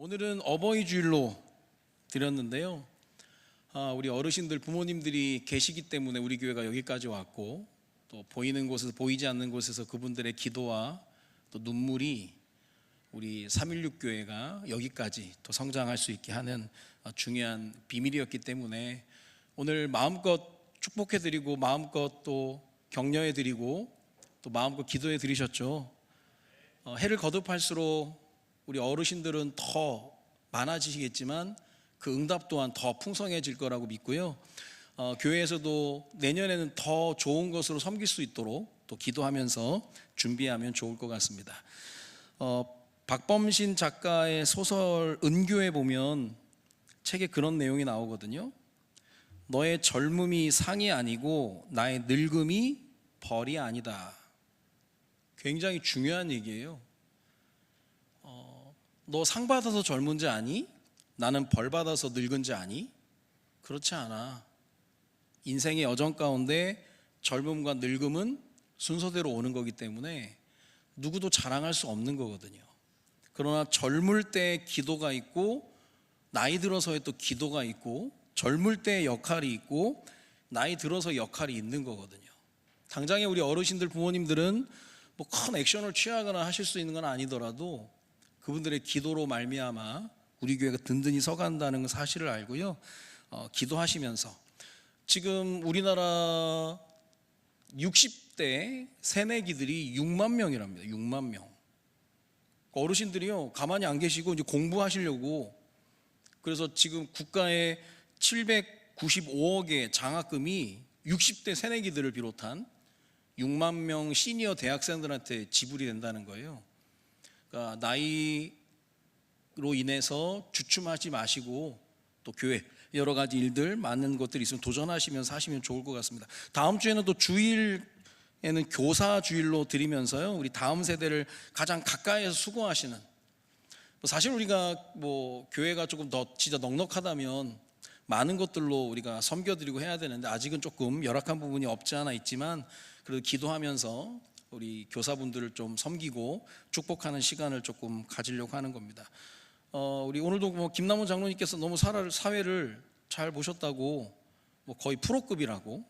오늘은 어버이 주일로 드렸는데요. 우리 어르신들, 부모님들이 계시기 때문에 우리 교회가 여기까지 왔고, 또 보이는 곳에서 보이지 않는 곳에서 그분들의 기도와 또 눈물이 우리 316 교회가 여기까지 또 성장할 수 있게 하는 중요한 비밀이었기 때문에 오늘 마음껏 축복해드리고 마음껏 또 격려해드리고 또 마음껏 기도해드리셨죠. 해를 거듭할수록 우리 어르신들은 더 많아지시겠지만 그 응답 또한 더 풍성해질 거라고 믿고요. 교회에서도 내년에는 더 좋은 것으로 섬길 수 있도록 또 기도하면서 준비하면 좋을 것 같습니다. 박범신 작가의 소설 은교에 보면 책에 그런 내용이 나오거든요. 너의 젊음이 상이 아니고 나의 늙음이 벌이 아니다. 굉장히 중요한 얘기예요. 너 상 받아서 젊은지 아니? 나는 벌 받아서 늙은지 아니? 그렇지 않아. 인생의 여정 가운데 젊음과 늙음은 순서대로 오는 거기 때문에 누구도 자랑할 수 없는 거거든요. 그러나 젊을 때 기도가 있고 나이 들어서의 또 기도가 있고 젊을 때의 역할이 있고 나이 들어서 역할이 있는 거거든요. 당장에 우리 어르신들, 부모님들은 뭐 큰 액션을 취하거나 하실 수 있는 건 아니더라도 그분들의 기도로 말미암아 우리 교회가 든든히 서간다는 사실을 알고요. 기도하시면서 지금 우리나라 60대 새내기들이 6만 명이랍니다. 6만 명. 어르신들이요, 가만히 안 계시고 이제 공부하시려고, 그래서 지금 국가의 795억의 장학금이 60대 새내기들을 비롯한 6만 명 시니어 대학생들한테 지불이 된다는 거예요. 그러니까 나이로 인해서 주춤하지 마시고 또 교회 여러 가지 일들 많은 것들이 있으면 도전하시면서 하시면 좋을 것 같습니다. 다음 주에는 또 주일에는 교사 주일로 드리면서요, 우리 다음 세대를 가장 가까이에서 수고하시는, 사실 우리가 뭐 교회가 조금 더 진짜 넉넉하다면 많은 것들로 우리가 섬겨드리고 해야 되는데 아직은 조금 열악한 부분이 없지 않아 있지만 그래도 기도하면서 우리 교사분들을 좀 섬기고 축복하는 시간을 조금 가지려고 하는 겁니다. 우리 오늘도 뭐 김남훈 장로님께서 너무 사회를 잘 보셨다고, 뭐 거의 프로급이라고,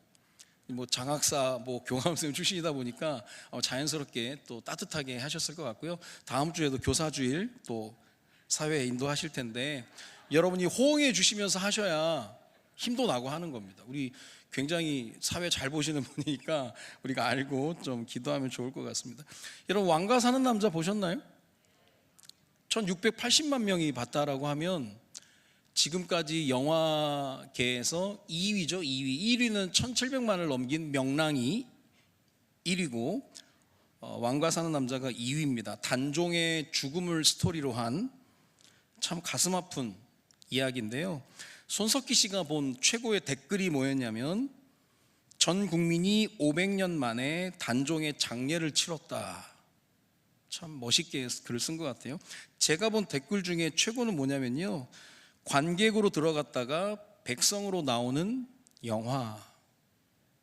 뭐 장학사 뭐 교감선생님 출신이다 보니까 자연스럽게 또 따뜻하게 하셨을 것 같고요. 다음 주에도 교사주일 또 사회에 인도하실 텐데 여러분이 호응해 주시면서 하셔야 힘도 나고 하는 겁니다. 우리 굉장히 사회 잘 보시는 분이니까 우리가 알고 좀 기도하면 좋을 것 같습니다. 여러분, 왕가 사는 남자 보셨나요? 1680만 명이 봤다라고 하면 지금까지 영화계에서 2위죠. 1위는 1700만을 넘긴 명랑이 1위고 왕가 사는 남자가 2위입니다. 단종의 죽음을 스토리로 한 참 가슴 아픈 이야기인데요. 손석희 씨가 본 최고의 댓글이 뭐였냐면, 전 국민이 500년 만에 단종의 장례를 치렀다. 참 멋있게 글을 쓴 것 같아요. 제가 본 댓글 중에 최고는 뭐냐면요, 관객으로 들어갔다가 백성으로 나오는 영화.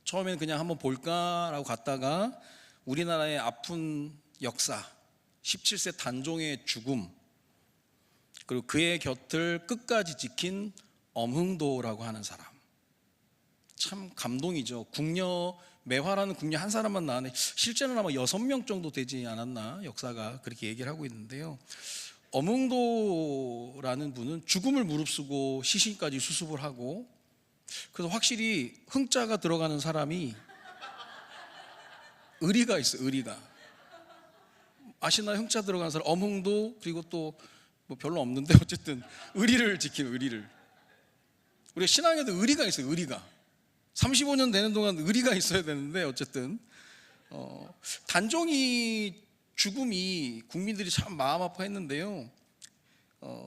처음에는 그냥 한번 볼까라고 갔다가 우리나라의 아픈 역사, 17세 단종의 죽음, 그리고 그의 곁을 끝까지 지킨 엄흥도라고 하는 사람. 참 감동이죠. 궁녀, 매화라는 궁녀 한 사람만 나왔는데 실제는 아마 6명 정도 되지 않았나, 역사가 그렇게 얘기를 하고 있는데요. 엄흥도라는 분은 죽음을 무릅쓰고 시신까지 수습을 하고, 그래서 확실히 흥자가 들어가는 사람이 의리가 있어요. 의리가. 아시나요? 흥자 들어가는 사람 엄흥도, 그리고 또 뭐 별로 없는데 어쨌든 의리를 지키는, 의리를. 우리가 신앙에도 의리가 있어요. 의리가 35년 되는 동안 의리가 있어야 되는데 어쨌든 단종이 죽음이 국민들이 참 마음 아파했는데요.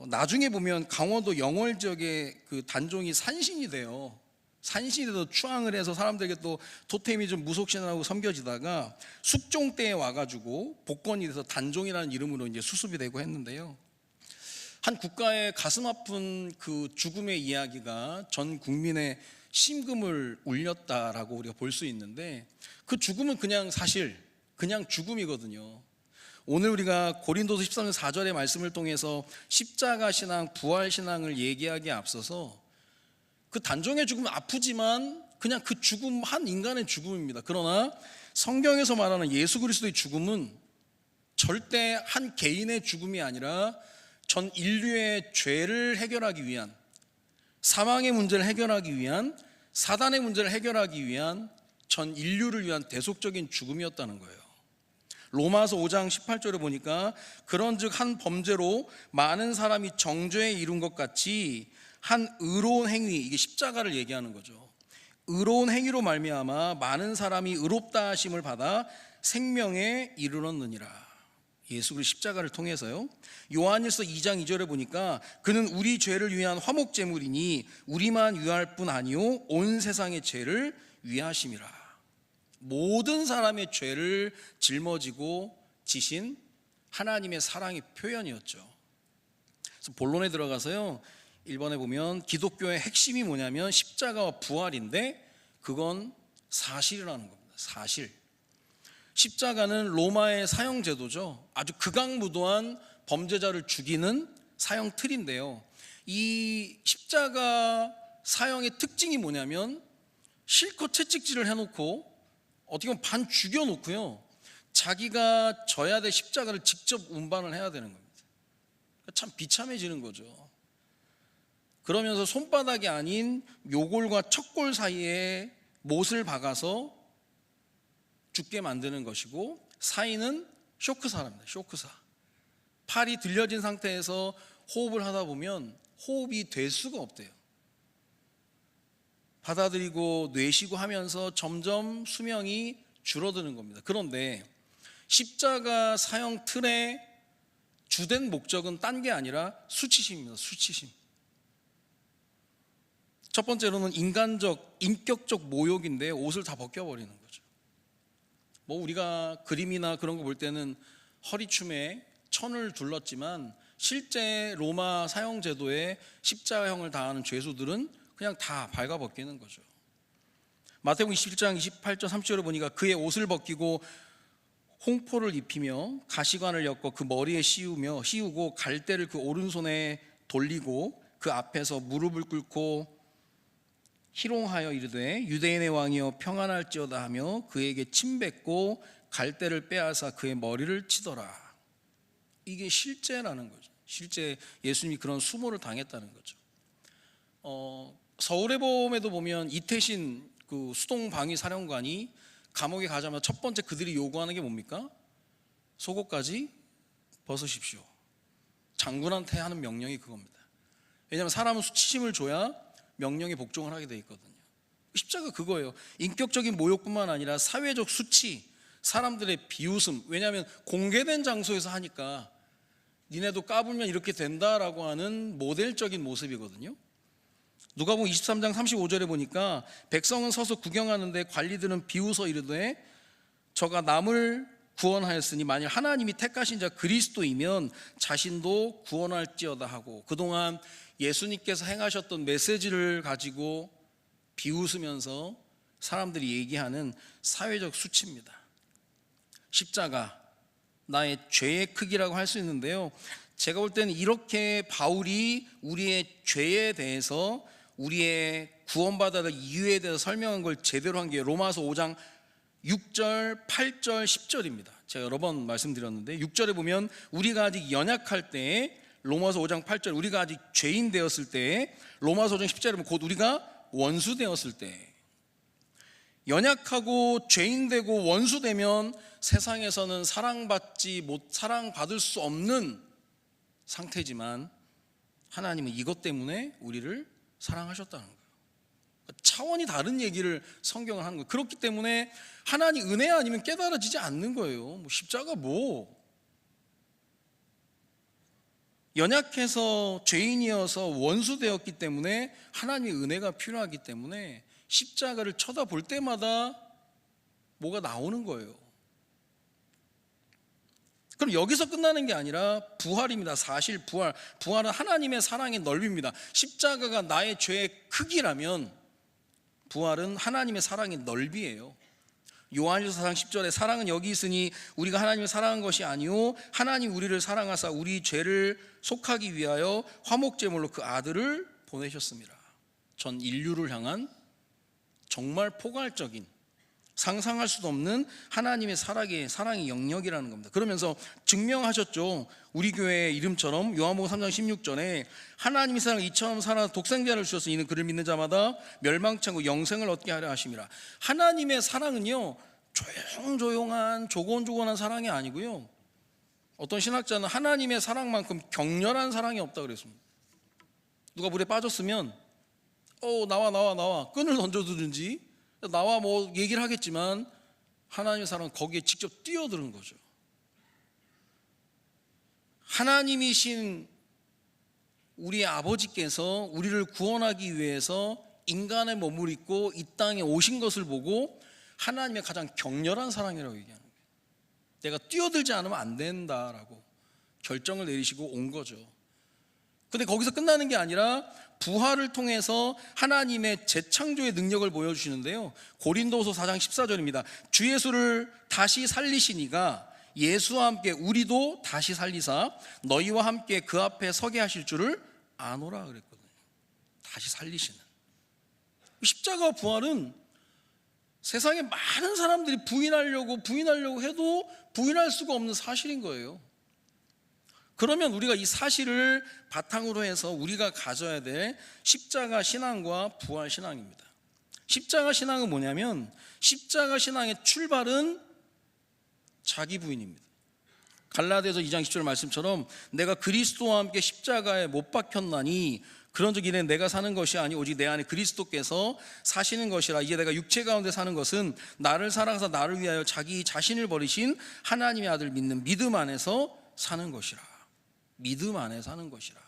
나중에 보면 강원도 영월 지역에 그 단종이 산신이 돼요. 산신이 돼서 추앙을 해서 사람들에게 또 토템이 좀 무속신하고 섬겨지다가 숙종 때에 와가지고 복권이 돼서 단종이라는 이름으로 이제 수습이 되고 했는데요. 한 국가의 가슴 아픈 그 죽음의 이야기가 전 국민의 심금을 울렸다라고 우리가 볼 수 있는데, 그 죽음은 그냥 사실 그냥 죽음이거든요. 오늘 우리가 고린도서 13장 4절의 말씀을 통해서 십자가 신앙, 부활 신앙을 얘기하기에 앞서서 그 단종의 죽음은 아프지만 그냥 그 죽음, 한 인간의 죽음입니다. 그러나 성경에서 말하는 예수 그리스도의 죽음은 절대 한 개인의 죽음이 아니라 전 인류의 죄를 해결하기 위한, 사망의 문제를 해결하기 위한, 사단의 문제를 해결하기 위한 전 인류를 위한 대속적인 죽음이었다는 거예요. 로마서 5장 18절에 보니까 그런즉 한 범죄로 많은 사람이 정죄에 이른 것 같이 한 의로운 행위, 이게 십자가를 얘기하는 거죠. 의로운 행위로 말미암아 많은 사람이 의롭다 하심을 받아 생명에 이르렀느니라. 예수 그리스도 십자가를 통해서요. 요한일서 2장 2절에 보니까 그는 우리 죄를 위한 화목 제물이니 우리만 위할 뿐 아니요 온 세상의 죄를 위하심이라. 모든 사람의 죄를 짊어지고 지신 하나님의 사랑의 표현이었죠. 그래서 본론에 들어가서요, 1번에 보면 기독교의 핵심이 뭐냐면 십자가와 부활인데 그건 사실이라는 겁니다. 사실. 십자가는 로마의 사형 제도죠. 아주 극악무도한 범죄자를 죽이는 사형 틀인데요, 이 십자가 사형의 특징이 뭐냐면 실컷 채찍질을 해놓고 어떻게 보면 반 죽여놓고요, 자기가 져야 될 십자가를 직접 운반을 해야 되는 겁니다. 참 비참해지는 거죠. 그러면서 손바닥이 아닌 요골과 척골 사이에 못을 박아서 죽게 만드는 것이고, 사인은 쇼크사랍니다. 쇼크사. 팔이 들려진 상태에서 호흡을 하다 보면 호흡이 될 수가 없대요. 받아들이고 뇌쉬고 하면서 점점 수명이 줄어드는 겁니다. 그런데 십자가 사형 틀의 주된 목적은 딴 게 아니라 수치심입니다. 수치심. 첫 번째로는 인간적, 인격적 모욕인데 옷을 다 벗겨버리는 거죠. 뭐 우리가 그림이나 그런 거 볼 때는 허리춤에 천을 둘렀지만 실제 로마 사형 제도의 십자가형을 당하는 죄수들은 그냥 다 발가벗기는 거죠. 마태복음 21장 28절 30절에 보니까 그의 옷을 벗기고 홍포를 입히며 가시관을 엮어 그 머리에 씌우고 갈대를 그 오른손에 돌리고 그 앞에서 무릎을 꿇고 희롱하여 이르되 유대인의 왕이여 평안할지어다 하며 그에게 침뱉고 갈대를 빼앗아 그의 머리를 치더라. 이게 실제라는 거죠. 실제 예수님이 그런 수모를 당했다는 거죠. 서울의 봄에도 보면 이태신 그 수동방위 사령관이 감옥에 가자마자 첫 번째 그들이 요구하는 게 뭡니까? 속옷까지 벗으십시오. 장군한테 하는 명령이 그겁니다. 왜냐하면 사람은 수치심을 줘야 명령에 복종을 하게 돼 있거든요. 십자가 그거예요. 인격적인 모욕뿐만 아니라 사회적 수치, 사람들의 비웃음. 왜냐하면 공개된 장소에서 하니까 니네도 까불면 이렇게 된다라고 하는 모델적인 모습이거든요. 누가복음 23장 35절에 보니까 백성은 서서 구경하는데 관리들은 비웃어 이르되 저가 남을 구원하였으니 만일 하나님이 택하신 자 그리스도이면 자신도 구원할지어다 하고, 그동안 예수님께서 행하셨던 메시지를 가지고 비웃으면서 사람들이 얘기하는 사회적 수치입니다. 십자가, 나의 죄의 크기라고 할 수 있는데요, 제가 볼 때는 이렇게 바울이 우리의 죄에 대해서, 우리의 구원받아야 될 이유에 대해서 설명한 걸 제대로 한 게 로마서 5장 6절, 8절, 10절입니다. 제가 여러 번 말씀드렸는데 6절에 보면 우리가 아직 연약할 때에, 로마서 5장 8절 우리가 아직 죄인 되었을 때에, 로마서 5장 10절에 보면 곧 우리가 원수 되었을 때, 연약하고 죄인 되고 원수 되면 세상에서는 사랑받을 수 없는 상태지만 하나님은 이것 때문에 우리를 사랑하셨다는 거예요. 차원이 다른 얘기를 성경을 하는 거예요. 그렇기 때문에 하나님 은혜 아니면 깨달아지지 않는 거예요. 십자가 연약해서 죄인이어서 원수 되었기 때문에 하나님의 은혜가 필요하기 때문에 십자가를 쳐다볼 때마다 뭐가 나오는 거예요. 그럼 여기서 끝나는 게 아니라 부활입니다. 사실 부활은 하나님의 사랑의 넓이입니다. 십자가가 나의 죄의 크기라면 부활은 하나님의 사랑의 넓이에요. 요한일서 4장 10절에 사랑은 여기 있으니 우리가 하나님을 사랑한 것이 아니요 하나님 우리를 사랑하사 우리 죄를 속하기 위하여 화목제물로 그 아들을 보내셨습니다. 전 인류를 향한 정말 포괄적인, 상상할 수도 없는 하나님의 사랑의 영역이라는 겁니다. 그러면서 증명하셨죠. 우리 교회 이름처럼 요한복음 3장 16절에 하나님이 세상을 이처럼 사랑 독생자를 주셔서 이는 그를 믿는 자마다 멸망치 않고 영생을 얻게 하려 하심이라. 하나님의 사랑은요, 조용조용한 조곤조곤한 사랑이 아니고요, 어떤 신학자는 하나님의 사랑만큼 격렬한 사랑이 없다 그랬습니다. 누가 물에 빠졌으면 나와 끈을 던져두든지 나와 뭐 얘기를 하겠지만 하나님의 사랑은 거기에 직접 뛰어드는 거죠. 하나님이신 우리 아버지께서 우리를 구원하기 위해서 인간의 몸을 입고 이 땅에 오신 것을 보고 하나님의 가장 격렬한 사랑이라고 얘기하는 거예요. 내가 뛰어들지 않으면 안 된다라고 결정을 내리시고 온 거죠. 근데 거기서 끝나는 게 아니라 부활을 통해서 하나님의 재창조의 능력을 보여주시는데요, 고린도서 4장 14절입니다. 주 예수를 다시 살리시니가 예수와 함께 우리도 다시 살리사 너희와 함께 그 앞에 서게 하실 줄을 아노라 그랬거든요. 다시 살리시는 십자가 부활은 세상에 많은 사람들이 부인하려고 해도 부인할 수가 없는 사실인 거예요. 그러면 우리가 이 사실을 바탕으로 해서 우리가 가져야 될 십자가 신앙과 부활 신앙입니다. 십자가 신앙은 뭐냐면, 십자가 신앙의 출발은 자기 부인입니다. 갈라디아서 2장 10절 말씀처럼 내가 그리스도와 함께 십자가에 못 박혔나니 그런즉 이는 내가 사는 것이 아니 오직 내 안에 그리스도께서 사시는 것이라. 이제 내가 육체 가운데 사는 것은 나를 사랑하사 나를 위하여 자기 자신을 버리신 하나님의 아들 믿는 믿음 안에서 사는 것이라. 믿음 안에 사는 것이라.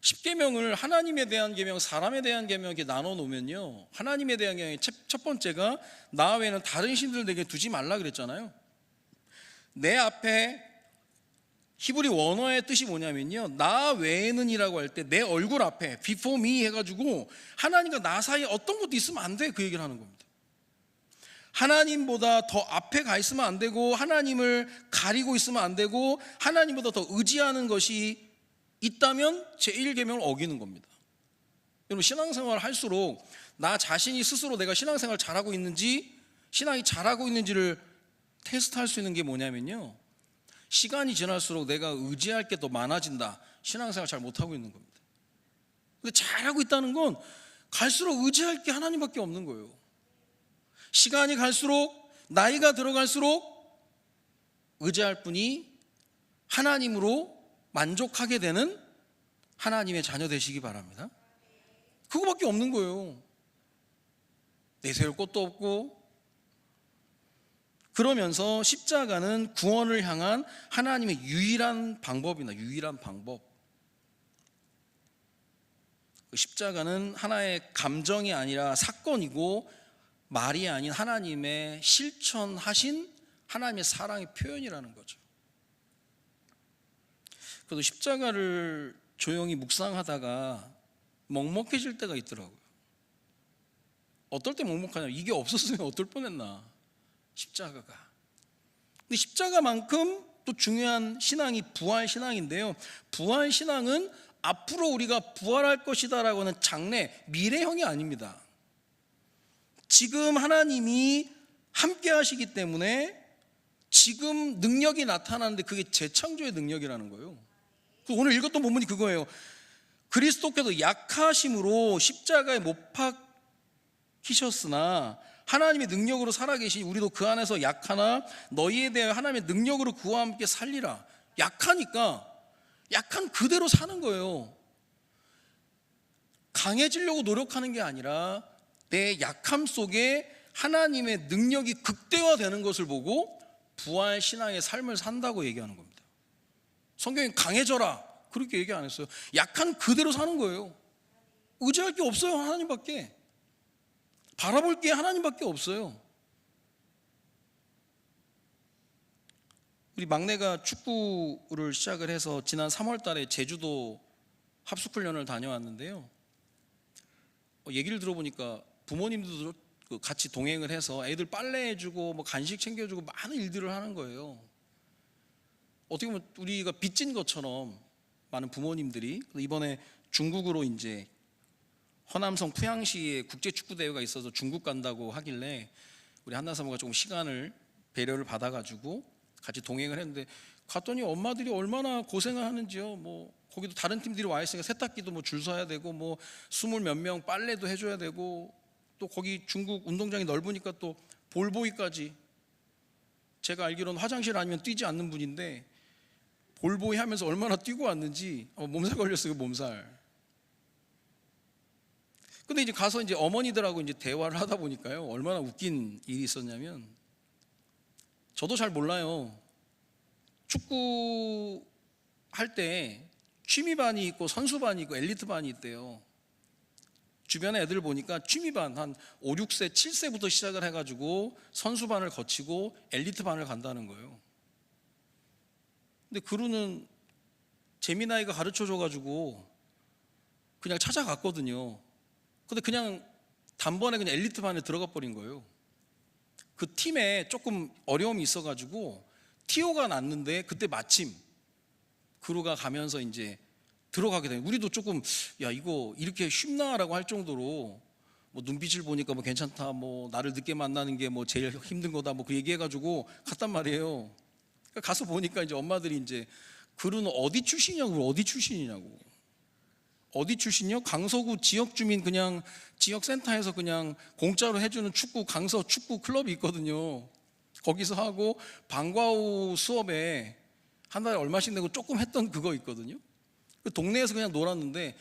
십계명을 하나님에 대한 계명, 사람에 대한 계명 이렇게 나눠 놓으면요, 하나님에 대한 계명의 첫 번째가 나 외에는 다른 신들 내게 두지 말라 그랬잖아요. 내 앞에 히브리 원어의 뜻이 뭐냐면요, 나 외에는이라고 할 때 내 얼굴 앞에 before me 해가지고 하나님과 나 사이에 어떤 것도 있으면 안 돼, 그 얘기를 하는 겁니다. 하나님보다 더 앞에 가 있으면 안 되고, 하나님을 가리고 있으면 안 되고, 하나님보다 더 의지하는 것이 있다면 제1계명을 어기는 겁니다. 여러분, 신앙생활을 할수록 나 자신이 스스로 내가 신앙생활을 잘하고 있는지, 신앙이 잘하고 있는지를 테스트할 수 있는 게 뭐냐면요, 시간이 지날수록 내가 의지할 게 더 많아진다, 신앙생활 잘 못하고 있는 겁니다. 근데 잘하고 있다는 건 갈수록 의지할 게 하나님밖에 없는 거예요. 시간이 갈수록, 나이가 들어갈수록 의지할 분이 하나님으로 만족하게 되는 하나님의 자녀 되시기 바랍니다. 그거밖에 없는 거예요. 내세울 것도 없고. 그러면서 십자가는 구원을 향한 하나님의 유일한 방법이나 유일한 방법. 십자가는 하나의 감정이 아니라 사건이고, 말이 아닌 하나님의 실천하신 하나님의 사랑의 표현이라는 거죠. 그래도 십자가를 조용히 묵상하다가 먹먹해질 때가 있더라고요. 어떨 때 먹먹하냐, 이게 없었으면 어떨 뻔했나, 십자가가. 근데 십자가만큼 또 중요한 신앙이 부활 신앙인데요, 부활 신앙은 앞으로 우리가 부활할 것이다라고 하는 장래, 미래형이 아닙니다. 지금 하나님이 함께 하시기 때문에 지금 능력이 나타나는데 그게 재창조의 능력이라는 거예요. 오늘 읽었던 본문이 그거예요. 그리스도께서 약하심으로 십자가에 못 박히셨으나 하나님의 능력으로 살아계시니 우리도 그 안에서 약하나 너희에 대하여 하나님의 능력으로 그와 함께 살리라. 약하니까 약한 그대로 사는 거예요. 강해지려고 노력하는 게 아니라 내 약함 속에 하나님의 능력이 극대화되는 것을 보고 부활 신앙의 삶을 산다고 얘기하는 겁니다. 성경이 강해져라 그렇게 얘기 안 했어요. 약한 그대로 사는 거예요. 의지할 게 없어요. 하나님밖에. 바라볼 게 하나님밖에 없어요. 우리 막내가 축구를 시작을 해서 지난 3월 달에 제주도 합숙훈련을 다녀왔는데요, 얘기를 들어보니까 부모님들도 그 같이 동행을 해서 애들 빨래해주고 뭐 간식 챙겨주고 많은 일들을 하는 거예요. 어떻게 보면 우리가 빚진 것처럼 많은 부모님들이 이번에 중국으로 이제 허남성 푸양시에 국제 축구 대회가 있어서 중국 간다고 하길래 우리 한나사모가 조금 시간을 배려를 받아가지고 같이 동행을 했는데 갔더니 엄마들이 얼마나 고생을 하는지요. 뭐 거기도 다른 팀들이 와 있으니까 세탁기도 뭐 줄 서야 되고 뭐 20 몇 명 빨래도 해줘야 되고 또 거기 중국 운동장이 넓으니까 또 볼보이까지, 제가 알기로는 화장실 아니면 뛰지 않는 분인데 볼보이 하면서 얼마나 뛰고 왔는지 몸살 걸렸어요. 몸살. 근데 이제 가서 이제 어머니들하고 이제 대화를 하다 보니까요, 얼마나 웃긴 일이 있었냐면, 저도 잘 몰라요. 축구 할 때 취미반이 있고 선수반이 있고 엘리트반이 있대요. 주변에 애들 보니까 취미반 한 5, 6세, 7세부터 시작을 해가지고 선수반을 거치고 엘리트반을 간다는 거예요. 근데 그루는 재미나이가 가르쳐줘가지고 그냥 찾아갔거든요. 근데 그냥 단번에 그냥 엘리트반에 들어가 버린 거예요. 그 팀에 조금 어려움이 있어가지고 티오가 났는데 그때 마침 그루가 가면서 이제 들어가게 되는, 우리도 조금 야 이거 이렇게 쉽나라고 할 정도로 뭐 눈빛을 보니까 뭐 괜찮다, 뭐 나를 늦게 만나는 게 뭐 제일 힘든 거다, 뭐 그 얘기해가지고 갔단 말이에요. 그러니까 가서 보니까 이제 엄마들이 이제 그루는 어디 출신이냐고, 어디 출신이냐고. 어디 출신이요? 강서구 지역 주민 그냥 지역 센터에서 그냥 공짜로 해주는 축구, 강서 축구 클럽이 있거든요. 거기서 하고 방과후 수업에 한 달에 얼마씩 내고 조금 했던 그거 있거든요. 그 동네에서 그냥 놀았는데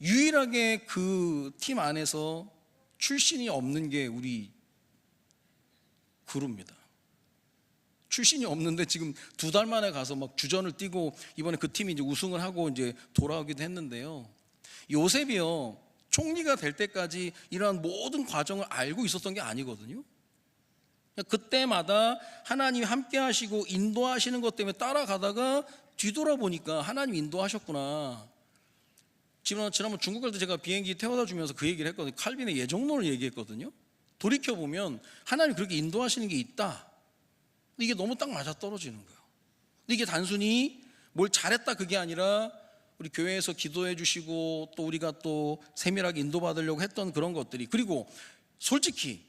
유일하게 그 팀 안에서 출신이 없는 게 우리 그루입니다. 출신이 없는데 지금 2달 만에 가서 막 주전을 뛰고 이번에 그 팀이 이제 우승을 하고 이제 돌아오기도 했는데요. 요셉이요, 총리가 될 때까지 이러한 모든 과정을 알고 있었던 게 아니거든요. 그때마다 하나님이 함께 하시고 인도하시는 것 때문에 따라가다가 뒤돌아보니까 하나님 인도하셨구나. 지난번 중국 갈 때 제가 비행기 태워다 주면서 그 얘기를 했거든요. 칼빈의 예정론을 얘기했거든요. 돌이켜보면 하나님 그렇게 인도하시는 게 있다. 이게 너무 딱 맞아떨어지는 거예요. 이게 단순히 뭘 잘했다 그게 아니라 우리 교회에서 기도해 주시고 또 우리가 또 세밀하게 인도받으려고 했던 그런 것들이, 그리고 솔직히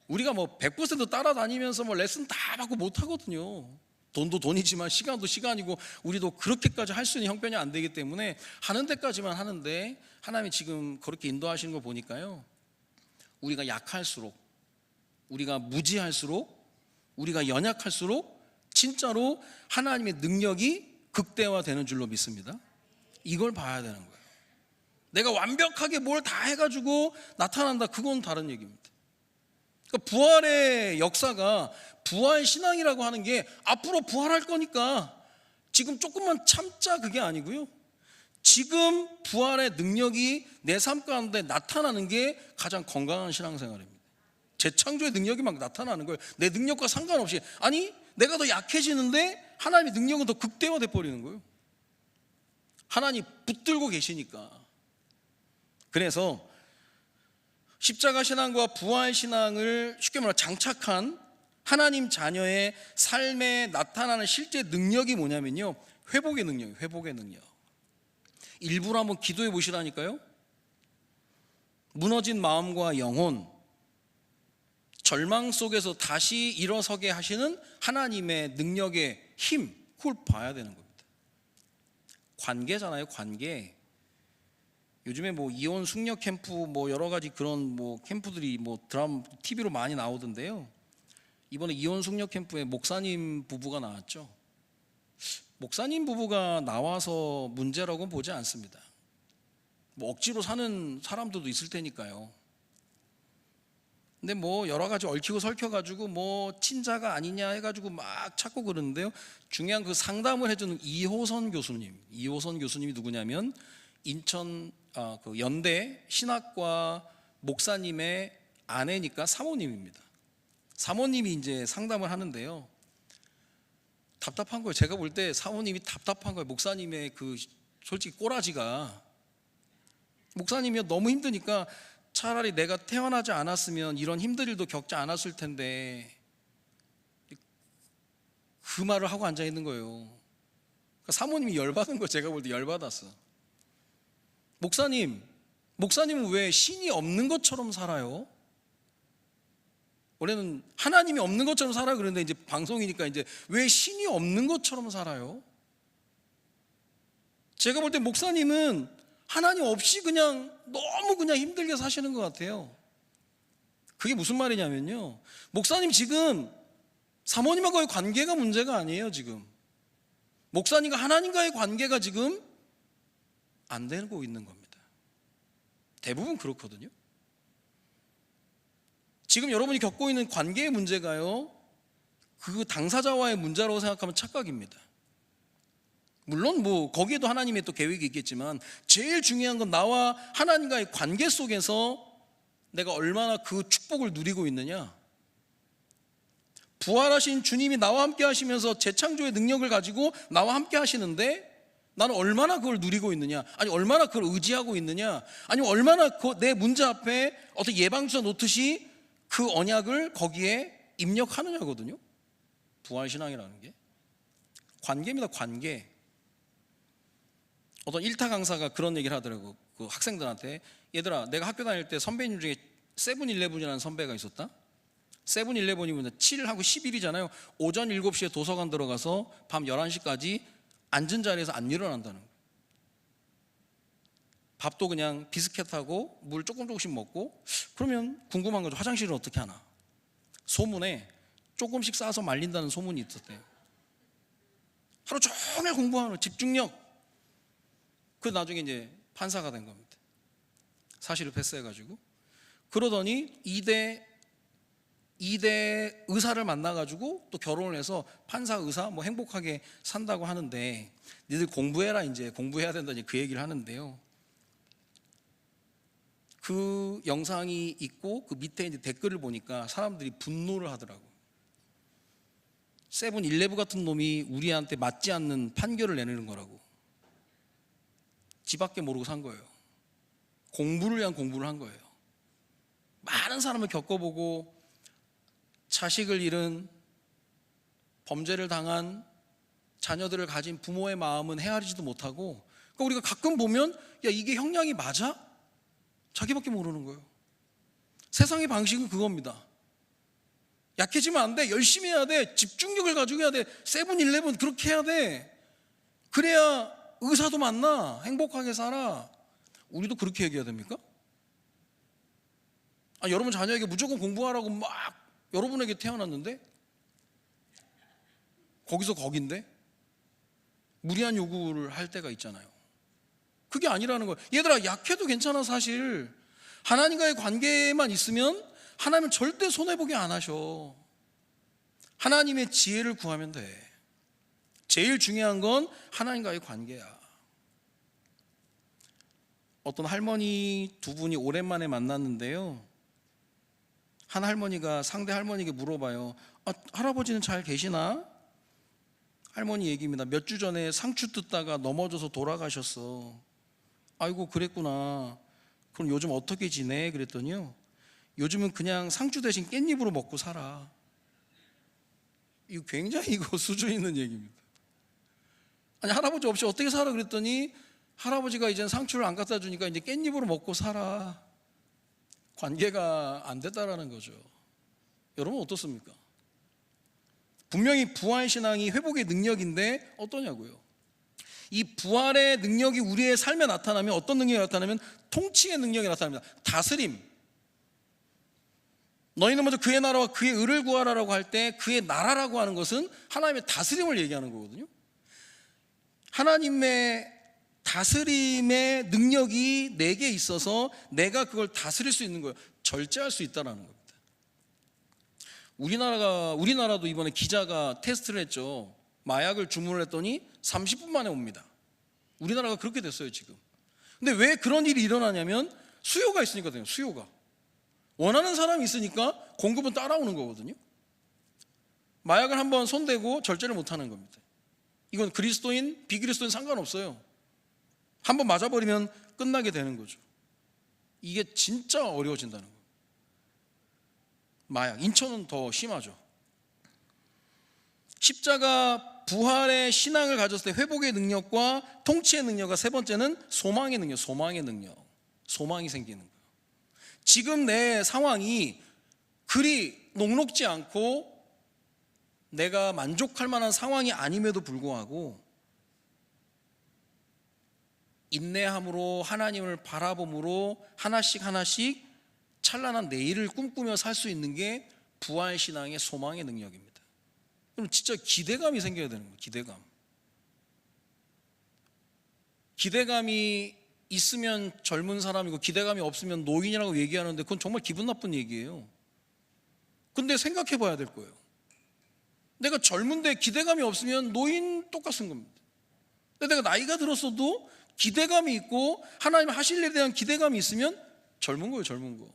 우리가 뭐 100% 따라다니면서 뭐 레슨 다 받고 못 하거든요. 돈도 돈이지만 시간도 시간이고 우리도 그렇게까지 할 수 있는 형편이 안 되기 때문에 하는 데까지만 하는데, 하나님이 지금 그렇게 인도하시는 거 보니까요, 우리가 약할수록, 우리가 무지할수록, 우리가 연약할수록 진짜로 하나님의 능력이 극대화되는 줄로 믿습니다. 이걸 봐야 되는 거예요. 내가 완벽하게 뭘 다 해가지고 나타난다, 그건 다른 얘기입니다. 그러니까 부활의 역사가, 부활 신앙이라고 하는 게 앞으로 부활할 거니까 지금 조금만 참자, 그게 아니고요, 지금 부활의 능력이 내 삶 가운데 나타나는 게 가장 건강한 신앙생활입니다. 재창조의 능력이 막 나타나는 거예요. 내 능력과 상관없이. 아니 내가 더 약해지는데 하나님의 능력은 더 극대화돼 버리는 거예요. 하나님 붙들고 계시니까. 그래서 십자가 신앙과 부활 신앙을 쉽게 말해 장착한 하나님 자녀의 삶에 나타나는 실제 능력이 뭐냐면요, 회복의 능력이에요. 회복의 능력. 일부러 한번 기도해 보시라니까요. 무너진 마음과 영혼, 절망 속에서 다시 일어서게 하시는 하나님의 능력의 힘, 그걸 봐야 되는 겁니다. 관계잖아요, 관계. 요즘에 뭐 이혼 숙녀 캠프 뭐 여러 가지 그런 뭐 캠프들이 뭐 드라마 TV로 많이 나오던데요. 이번에 이혼 숙녀 캠프에 목사님 부부가 나왔죠. 목사님 부부가 나와서 문제라고는 보지 않습니다. 뭐 억지로 사는 사람들도 있을 테니까요. 근데 뭐 여러 가지 얽히고 설켜가지고 뭐 친자가 아니냐 해가지고 막 찾고 그러는데요. 중요한 그 상담을 해주는 이호선 교수님이 누구냐면 인천 그 연대 신학과 목사님의 아내니까 사모님입니다. 사모님이 이제 상담을 하는데요. 답답한 거예요. 제가 볼 때 사모님이 답답한 거예요. 목사님의 그 솔직히 꼬라지가, 목사님이 너무 힘드니까 차라리 내가 태어나지 않았으면 이런 힘든 일도 겪지 않았을 텐데 그 말을 하고 앉아 있는 거예요. 그러니까 사모님이 열받은 거, 제가 볼 때 열받았어. 목사님은 왜 신이 없는 것처럼 살아요? 원래는 하나님이 없는 것처럼 살아요. 그런데 이제 방송이니까 이제 왜 신이 없는 것처럼 살아요? 제가 볼 때 목사님은 하나님 없이 그냥 너무 그냥 힘들게 사시는 것 같아요. 그게 무슨 말이냐면요, 목사님 지금 사모님하고의 관계가 문제가 아니에요. 지금 목사님과 하나님과의 관계가 지금 안 되고 있는 겁니다. 대부분 그렇거든요. 지금 여러분이 겪고 있는 관계의 문제가요, 그 당사자와의 문제라고 생각하면 착각입니다. 물론 뭐 거기에도 하나님의 또 계획이 있겠지만 제일 중요한 건 나와 하나님과의 관계 속에서 내가 얼마나 그 축복을 누리고 있느냐. 부활하신 주님이 나와 함께 하시면서 재창조의 능력을 가지고 나와 함께 하시는데 나는 얼마나 그걸 누리고 있느냐, 아니 얼마나 그걸 의지하고 있느냐, 아니 얼마나 내 문제 앞에 어떤 예방주사 놓듯이 그 언약을 거기에 입력하느냐거든요. 부활신앙이라는 게 관계입니다. 관계. 어떤 일타 강사가 그런 얘기를 하더라고. 그 학생들한테, 얘들아 내가 학교 다닐 때 선배님 중에 세븐일레븐이라는 선배가 있었다. 세븐일레븐이면 7하고 10일이잖아요 오전 7시에 도서관 들어가서 밤 11시까지 앉은 자리에서 안 일어난다는 거예요. 밥도 그냥 비스켓하고 물 조금씩 먹고. 그러면 궁금한 거죠. 화장실은 어떻게 하나? 소문에 조금씩 싸서 말린다는 소문이 있었대요. 하루 종일 공부하는 집중력. 그 나중에 이제 판사가 된 겁니다. 사실을 패스해가지고. 그러더니 2대 의사를 만나가지고 또 결혼을 해서 판사 의사 뭐 행복하게 산다고 하는데, 니들 공부해라, 이제 공부해야 된다, 그 얘기를 하는데요. 그 영상이 있고 그 밑에 이제 댓글을 보니까 사람들이 분노를 하더라고. 세븐일레븐 같은 놈이 우리한테 맞지 않는 판결을 내리는 거라고. 지밖에 모르고 산 거예요. 공부를 위한 공부를 한 거예요. 많은 사람을 겪어보고 자식을 잃은, 범죄를 당한 자녀들을 가진 부모의 마음은 헤아리지도 못하고, 그러니까 우리가 가끔 보면 야 이게 형량이 맞아? 자기밖에 모르는 거예요. 세상의 방식은 그겁니다. 약해지면 안 돼. 열심히 해야 돼. 집중력을 가지고 해야 돼. 세븐일레븐 그렇게 해야 돼. 그래야 의사도 만나. 행복하게 살아. 우리도 그렇게 얘기해야 됩니까? 여러분 자녀에게 무조건 공부하라고 막 여러분에게 태어났는데 거기서 거긴데 무리한 요구를 할 때가 있잖아요. 그게 아니라는 거예요. 얘들아 약해도 괜찮아. 사실 하나님과의 관계만 있으면 하나님은 절대 손해보게 안 하셔. 하나님의 지혜를 구하면 돼. 제일 중요한 건 하나님과의 관계야. 어떤 할머니 두 분이 오랜만에 만났는데요, 한 할머니가 상대 할머니에게 물어봐요. 할아버지는 잘 계시나? 할머니 얘기입니다. 몇 주 전에 상추 뜯다가 넘어져서 돌아가셨어. 아이고 그랬구나. 그럼 요즘 어떻게 지내? 그랬더니요, 요즘은 그냥 상추 대신 깻잎으로 먹고 살아. 이거 굉장히 수준 있는 얘기입니다. 아니 할아버지 없이 어떻게 살아? 그랬더니 할아버지가 이제 상추를 안 갖다 주니까 이제 깻잎으로 먹고 살아. 관계가 안 됐다라는 거죠. 여러분 어떻습니까? 분명히 부활신앙이 회복의 능력인데 어떠냐고요? 이 부활의 능력이 우리의 삶에 나타나면 어떤 능력이 나타나면 통치의 능력이 나타납니다. 다스림. 너희는 먼저 그의 나라와 그의 의를 구하라라고 할 때 그의 나라라고 하는 것은 하나님의 다스림을 얘기하는 거거든요. 하나님의 다스림의 능력이 내게 있어서 내가 그걸 다스릴 수 있는 거예요. 절제할 수 있다는 겁니다. 우리나라도 이번에 기자가 테스트를 했죠. 마약을 주문을 했더니 30분 만에 옵니다. 우리나라가 그렇게 됐어요 지금. 근데 왜 그런 일이 일어나냐면 수요가 있으니까요. 수요가 원하는 사람이 있으니까 공급은 따라오는 거거든요. 마약을 한번 손대고 절제를 못하는 겁니다. 이건 그리스도인 비그리스도인 상관없어요. 한번 맞아버리면 끝나게 되는 거죠. 이게 진짜 어려워진다는 거예요. 마약, 인천은 더 심하죠. 십자가 부활의 신앙을 가졌을 때 회복의 능력과 통치의 능력과 세 번째는 소망의 능력, 소망이 생기는 거예요. 지금 내 상황이 그리 녹록지 않고 내가 만족할 만한 상황이 아님에도 불구하고 인내함으로 하나님을 바라봄으로 하나씩 찬란한 내일을 꿈꾸며 살 수 있는 게 부활신앙의 소망의 능력입니다. 그럼 진짜 기대감이 생겨야 되는 거예요. 기대감이 있으면 젊은 사람이고 기대감이 없으면 노인이라고 얘기하는데 그건 정말 기분 나쁜 얘기예요. 근데 생각해 봐야 될 거예요. 내가 젊은데 기대감이 없으면 노인 똑같은 겁니다. 근데 내가 나이가 들었어도 기대감이 있고 하나님 하실 일에 대한 기대감이 있으면 젊은 거예요, 젊은 거.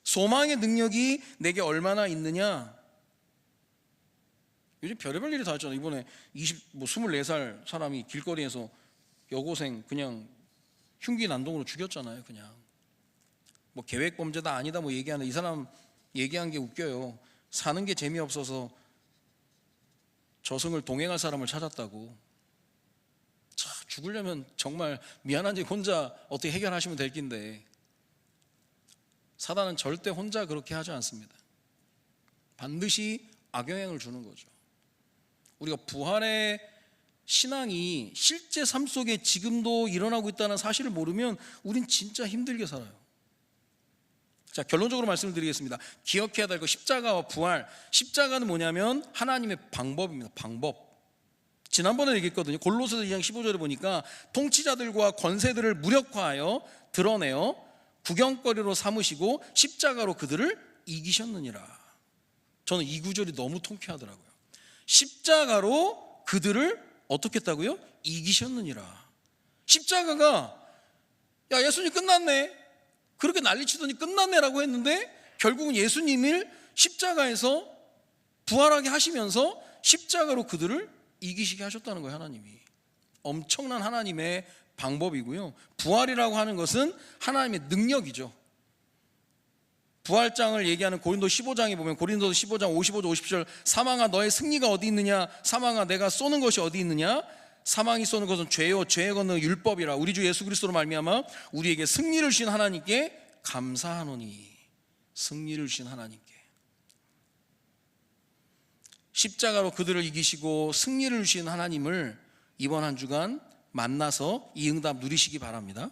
소망의 능력이 내게 얼마나 있느냐. 요즘 별의별 일이 다 있잖아요. 이번에 24살 사람이 길거리에서 여고생 그냥 흉기 난동으로 죽였잖아요. 그냥 뭐 계획범죄다 아니다 뭐 얘기하는, 이 사람 얘기한 게 웃겨요. 사는 게 재미없어서 저승을 동행할 사람을 찾았다고. 참, 죽으려면 정말 미안한지 혼자 어떻게 해결하시면 될 긴데, 사단은 절대 혼자 그렇게 하지 않습니다. 반드시 악영향을 주는 거죠. 우리가 부활의 신앙이 실제 삶 속에 지금도 일어나고 있다는 사실을 모르면 우린 진짜 힘들게 살아요. 자, 결론적으로 말씀을 드리겠습니다. 기억해야 될 거, 십자가와 부활. 십자가는 뭐냐면 하나님의 방법입니다. 방법. 지난번에 얘기했거든요. 골로새서 2장 15절에 보니까 통치자들과 권세들을 무력화하여 드러내어 구경거리로 삼으시고 십자가로 그들을 이기셨느니라. 저는 이 구절이 너무 통쾌하더라고요. 십자가로 그들을 어떻게 했다고요? 이기셨느니라. 십자가가 야, 예수님 끝났네, 그렇게 난리치더니 끝났네라고 했는데 결국은 예수님을 십자가에서 부활하게 하시면서 십자가로 그들을 이기시게 하셨다는 거예요. 하나님이. 엄청난 하나님의 방법이고요. 부활이라고 하는 것은 하나님의 능력이죠. 부활장을 얘기하는 고린도 15장에 보면, 고린도 15장 55절 50절, 사망아 너의 승리가 어디 있느냐, 사망아 내가 쏘는 것이 어디 있느냐, 사망이 쏘는 것은 죄요 죄의 권능 율법이라 우리 주 예수 그리스도로 말미암아 우리에게 승리를 주신 하나님께 감사하노니. 승리를 주신 하나님께. 십자가로 그들을 이기시고 승리를 주신 하나님을 이번 한 주간 만나서 이 응답 누리시기 바랍니다.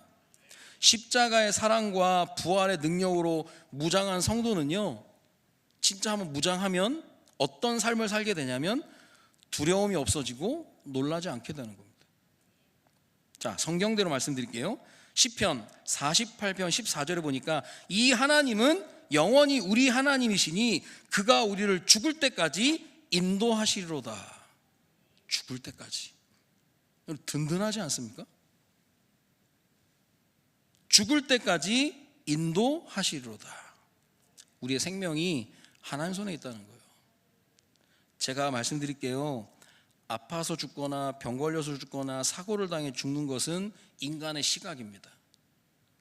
십자가의 사랑과 부활의 능력으로 무장한 성도는요, 진짜 한번 무장하면 어떤 삶을 살게 되냐면 두려움이 없어지고 놀라지 않게 되는 겁니다. 자, 성경대로 말씀드릴게요. 시편 48편 14절에 보니까 이 하나님은 영원히 우리 하나님이시니 그가 우리를 죽을 때까지 인도하시리로다. 죽을 때까지. 든든하지 않습니까? 죽을 때까지 인도하시리로다. 우리의 생명이 하나님 손에 있다는 거예요. 제가 말씀드릴게요. 아파서 죽거나 병 걸려서 죽거나 사고를 당해 죽는 것은 인간의 시각입니다.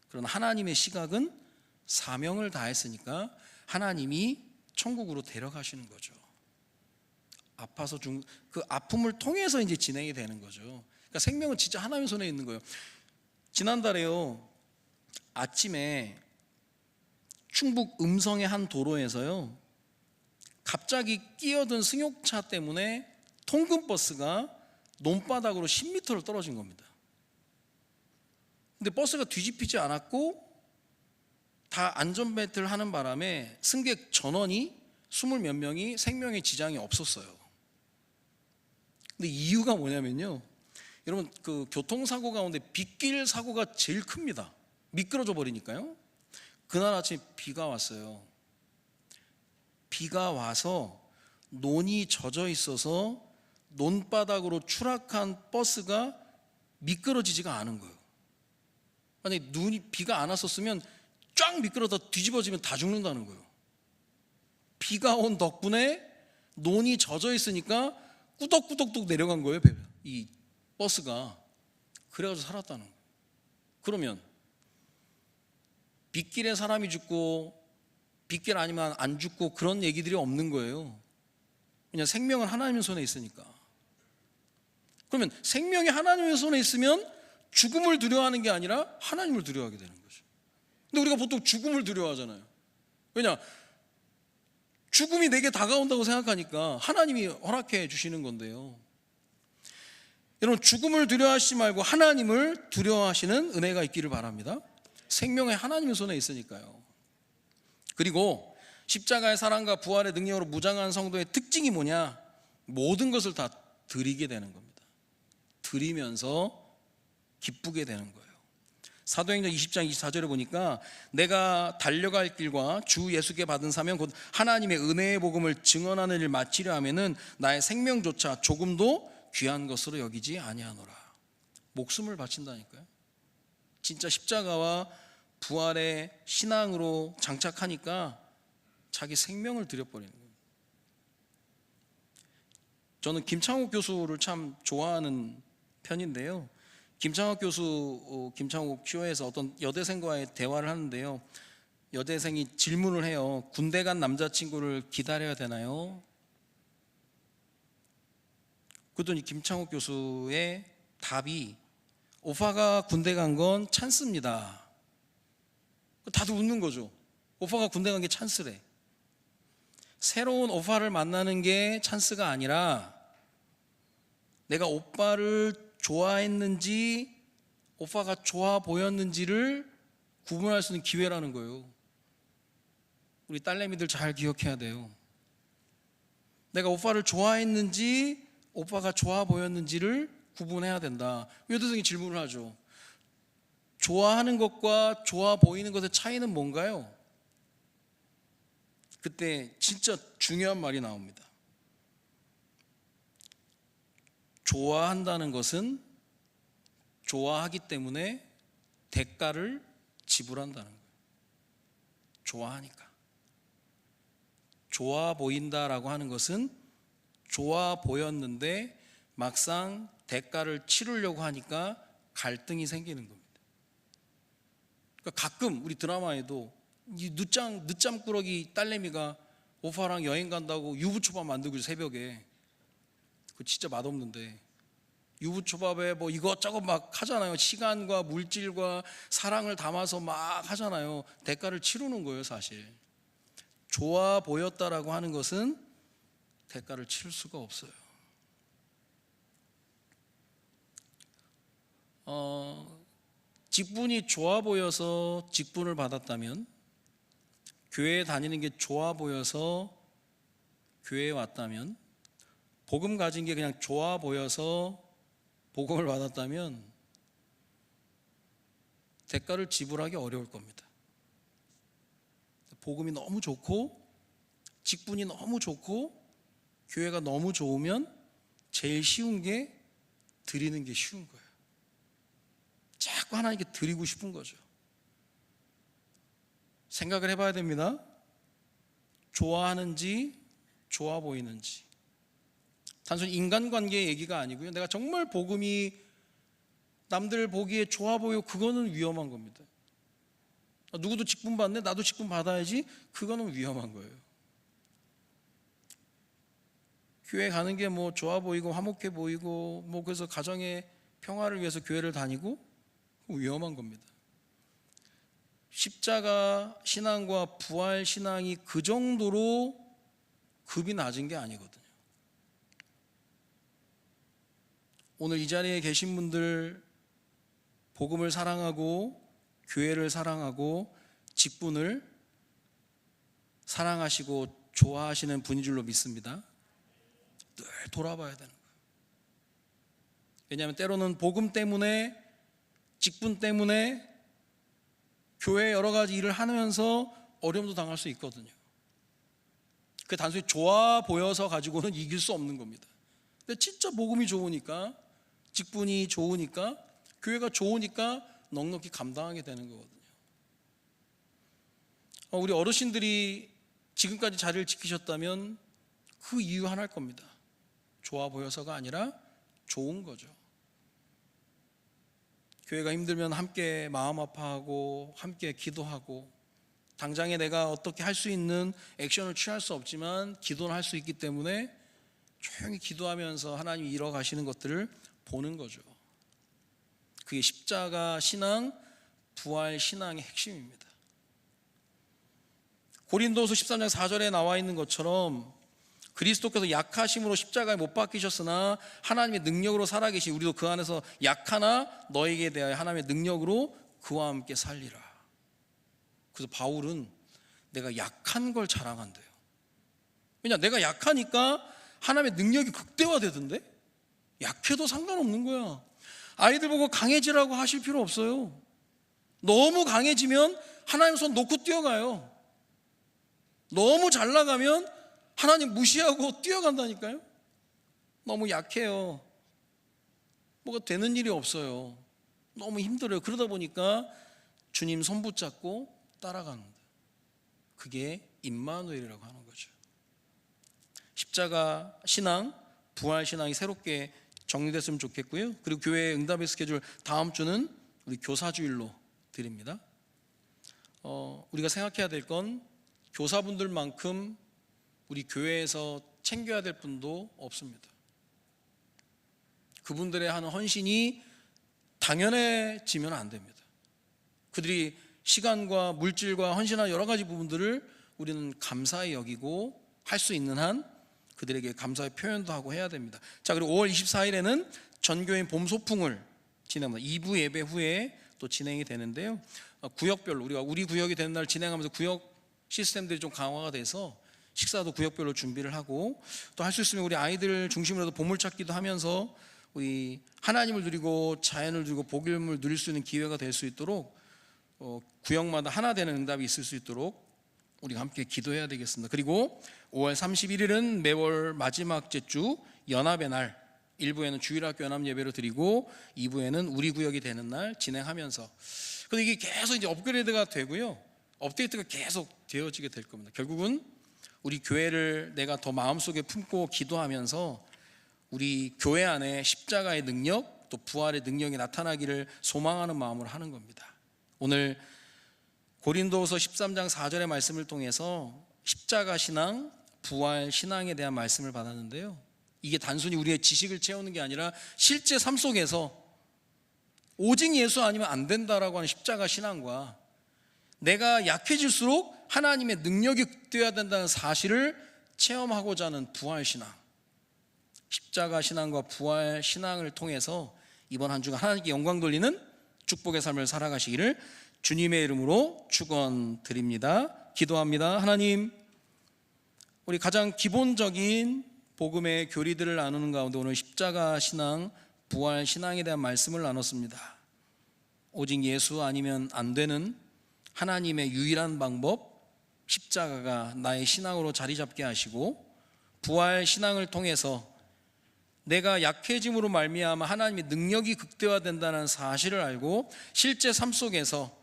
그러나 하나님의 시각은 사명을 다했으니까 하나님이 천국으로 데려가시는 거죠. 아파서 죽는 그 아픔을 통해서 이제 진행이 되는 거죠. 그러니까 생명은 진짜 하나님 손에 있는 거예요. 지난달에요, 아침에 충북 음성의 한 도로에서요, 갑자기 끼어든 승용차 때문에 통근버스가 논바닥으로 10m를 떨어진 겁니다. 근데 버스가 뒤집히지 않았고 다 안전벨트를 하는 바람에 승객 전원이 20몇 명이 생명에 지장이 없었어요. 근데 이유가 뭐냐면요, 여러분, 그 교통사고 가운데 빗길 사고가 제일 큽니다. 미끄러져 버리니까요. 그날 아침 비가 왔어요. 비가 와서 논이 젖어 있어서 논바닥으로 추락한 버스가 미끄러지지가 않은 거예요. 아니, 비가 안 왔었으면 쫙 미끄러져 뒤집어지면 다 죽는다는 거예요. 비가 온 덕분에 논이 젖어 있으니까 꾸덕꾸덕 내려간 거예요, 이 버스가. 그래가지고 살았다는 거예요. 그러면 빗길에 사람이 죽고 빗길 아니면 안 죽고 그런 얘기들이 없는 거예요. 그냥 생명은 하나님의 손에 있으니까. 그러면 생명이 하나님의 손에 있으면 죽음을 두려워하는 게 아니라 하나님을 두려워하게 되는 거죠. 근데 우리가 보통 죽음을 두려워하잖아요. 왜냐? 죽음이 내게 다가온다고 생각하니까 하나님이 허락해 주시는 건데요. 여러분, 죽음을 두려워하시지 말고 하나님을 두려워하시는 은혜가 있기를 바랍니다. 생명의 하나님의 손에 있으니까요. 그리고 십자가의 사랑과 부활의 능력으로 무장한 성도의 특징이 뭐냐? 모든 것을 다 드리게 되는 겁니다. 드리면서 기쁘게 되는 거예요. 사도행전 20장 24절에 보니까 내가 달려갈 길과 주 예수께 받은 사명 곧 하나님의 은혜의 복음을 증언하는 일 마치려 하면은 나의 생명조차 조금도 귀한 것으로 여기지 아니하노라. 목숨을 바친다니까요. 진짜 십자가와 부활의 신앙으로 장착하니까 자기 생명을 드려버리는 거예요. 저는 김창욱 교수를 참 좋아하는 편인데요. 김창욱 교수, 김창욱 쇼에서 어떤 여대생과의 대화를 하는데요. 여대생이 질문을 해요. 군대 간 남자친구를 기다려야 되나요? 그랬더니 김창욱 교수의 답이 오빠가 군대 간 건 찬스입니다. 다들 웃는 거죠. 오빠가 군대 간 게 찬스래. 새로운 오빠를 만나는 게 찬스가 아니라 내가 오빠를 좋아했는지 오빠가 좋아 보였는지를 구분할 수 있는 기회라는 거예요. 우리 딸내미들 잘 기억해야 돼요. 내가 오빠를 좋아했는지 오빠가 좋아 보였는지를 구분해야 된다. 여대생이 질문을 하죠. 좋아하는 것과 좋아 보이는 것의 차이는 뭔가요? 그때 진짜 중요한 말이 나옵니다. 좋아한다는 것은 좋아하기 때문에 대가를 지불한다는 거예요. 좋아하니까. 좋아 보인다라고 하는 것은 좋아 보였는데 막상 대가를 치르려고 하니까 갈등이 생기는 겁니다. 그러니까 가끔 우리 드라마에도 이 늦잠꾸러기 딸내미가 오빠랑 여행 간다고 유부초밥 만들고 새벽에, 그거 진짜 맛없는데 유부초밥에 뭐 이것저것 막 하잖아요. 시간과 물질과 사랑을 담아서 막 하잖아요. 대가를 치르는 거예요. 사실 좋아 보였다라고 하는 것은 대가를 치를 수가 없어요. 직분이 좋아 보여서 직분을 받았다면, 교회에 다니는 게 좋아 보여서 교회에 왔다면, 복음 가진 게 그냥 좋아 보여서 복음을 받았다면 대가를 지불하기 어려울 겁니다. 복음이 너무 좋고 직분이 너무 좋고 교회가 너무 좋으면 제일 쉬운 게 드리는 게 쉬운 거예요. 자꾸 하나님께 드리고 싶은 거죠. 생각을 해봐야 됩니다. 좋아하는지 좋아 보이는지. 단순히 인간관계 얘기가 아니고요. 내가 정말 복음이 남들 보기에 좋아 보여, 그거는 위험한 겁니다. 누구도 직분 받네, 나도 직분 받아야지, 그거는 위험한 거예요. 교회 가는 게 뭐 좋아 보이고 화목해 보이고 뭐 그래서 가정의 평화를 위해서 교회를 다니고, 위험한 겁니다. 십자가 신앙과 부활 신앙이 그 정도로 급이 낮은 게 아니거든요. 오늘 이 자리에 계신 분들 복음을 사랑하고 교회를 사랑하고 직분을 사랑하시고 좋아하시는 분인 줄로 믿습니다. 늘 돌아봐야 되는 거예요. 왜냐하면 때로는 복음 때문에, 직분 때문에 교회 여러 가지 일을 하면서 어려움도 당할 수 있거든요. 그게 단순히 좋아 보여서 가지고는 이길 수 없는 겁니다. 근데 진짜 복음이 좋으니까, 직분이 좋으니까, 교회가 좋으니까 넉넉히 감당하게 되는 거거든요. 우리 어르신들이 지금까지 자리를 지키셨다면 그 이유 하나일 겁니다. 좋아 보여서가 아니라 좋은 거죠. 교회가 힘들면 함께 마음 아파하고 함께 기도하고, 당장에 내가 어떻게 할 수 있는 액션을 취할 수 없지만 기도는 할 수 있기 때문에 조용히 기도하면서 하나님이 이뤄가시는 것들을 보는 거죠. 그게 십자가 신앙, 부활 신앙의 핵심입니다. 고린도서 13장 4절에 나와 있는 것처럼 그리스도께서 약하심으로 십자가에 못 박히셨으나 하나님의 능력으로 살아계시, 우리도 그 안에서 약하나 너에게 대하여 하나님의 능력으로 그와 함께 살리라. 그래서 바울은 내가 약한 걸 자랑한대요. 왜냐, 내가 약하니까 하나님의 능력이 극대화되던데, 약해도 상관없는 거야. 아이들 보고 강해지라고 하실 필요 없어요. 너무 강해지면 하나님 손 놓고 뛰어가요. 너무 잘 나가면 하나님 무시하고 뛰어간다니까요. 너무 약해요. 뭐가 되는 일이 없어요. 너무 힘들어요. 그러다 보니까 주님 손 붙잡고 따라가는데, 그게 임마누엘이라고 하는 거죠. 십자가 신앙, 부활 신앙이 새롭게 정리됐으면 좋겠고요. 그리고 교회의 응답의 스케줄, 다음 주는 우리 교사주일로 드립니다. 우리가 생각해야 될 건 교사분들만큼 우리 교회에서 챙겨야 될 분도 없습니다. 그분들의 하는 헌신이 당연해지면 안 됩니다. 그들이 시간과 물질과 헌신한 여러 가지 부분들을 우리는 감사히 여기고, 할 수 있는 한 그들에게 감사의 표현도 하고 해야 됩니다. 자, 그리고 5월 24일에는 전교인 봄 소풍을 진행합니다. 2부 예배 후에 또 진행이 되는데요. 구역별로 우리가 우리 구역이 되는 날 진행하면서 구역 시스템들이 좀 강화가 돼서 식사도 구역별로 준비를 하고, 또 할 수 있으면 우리 아이들 중심으로 보물찾기도 하면서 우리 하나님을 누리고 자연을 누리고 복음을 누릴 수 있는 기회가 될 수 있도록, 구역마다 하나 되는 응답이 있을 수 있도록 우리가 함께 기도해야 되겠습니다. 그리고 5월 31일은 매월 마지막 주 연합의 날, 1부에는 주일학교 연합 예배로 드리고 2부에는 우리 구역이 되는 날 진행하면서, 근데 이게 계속 이제 업그레이드가 되고요, 업데이트가 계속 되어지게 될 겁니다. 결국은 우리 교회를 내가 더 마음속에 품고 기도하면서 우리 교회 안에 십자가의 능력, 또 부활의 능력이 나타나기를 소망하는 마음으로 하는 겁니다. 오늘 고린도서 13장 4절의 말씀을 통해서 십자가 신앙, 부활 신앙에 대한 말씀을 받았는데요, 이게 단순히 우리의 지식을 채우는 게 아니라 실제 삶 속에서 오직 예수 아니면 안 된다라고 하는 십자가 신앙과, 내가 약해질수록 하나님의 능력이 극대화해야 된다는 사실을 체험하고자 하는 부활 신앙, 십자가 신앙과 부활 신앙을 통해서 이번 한 주간 하나님께 영광 돌리는 축복의 삶을 살아가시기를 주님의 이름으로 축원드립니다. 기도합니다. 하나님, 우리 가장 기본적인 복음의 교리들을 나누는 가운데 오늘 십자가 신앙, 부활 신앙에 대한 말씀을 나눴습니다. 오직 예수 아니면 안 되는 하나님의 유일한 방법, 십자가가 나의 신앙으로 자리 잡게 하시고, 부활 신앙을 통해서 내가 약해짐으로 말미암아 하나님의 능력이 극대화된다는 사실을 알고 실제 삶 속에서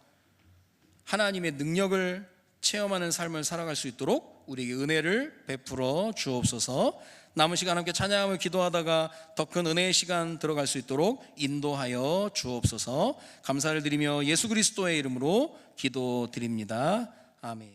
하나님의 능력을 체험하는 삶을 살아갈 수 있도록 우리에게 은혜를 베풀어 주옵소서. 남은 시간 함께 찬양하며 기도하다가 더 큰 은혜의 시간 들어갈 수 있도록 인도하여 주옵소서. 감사를 드리며 예수 그리스도의 이름으로 기도드립니다. 아멘.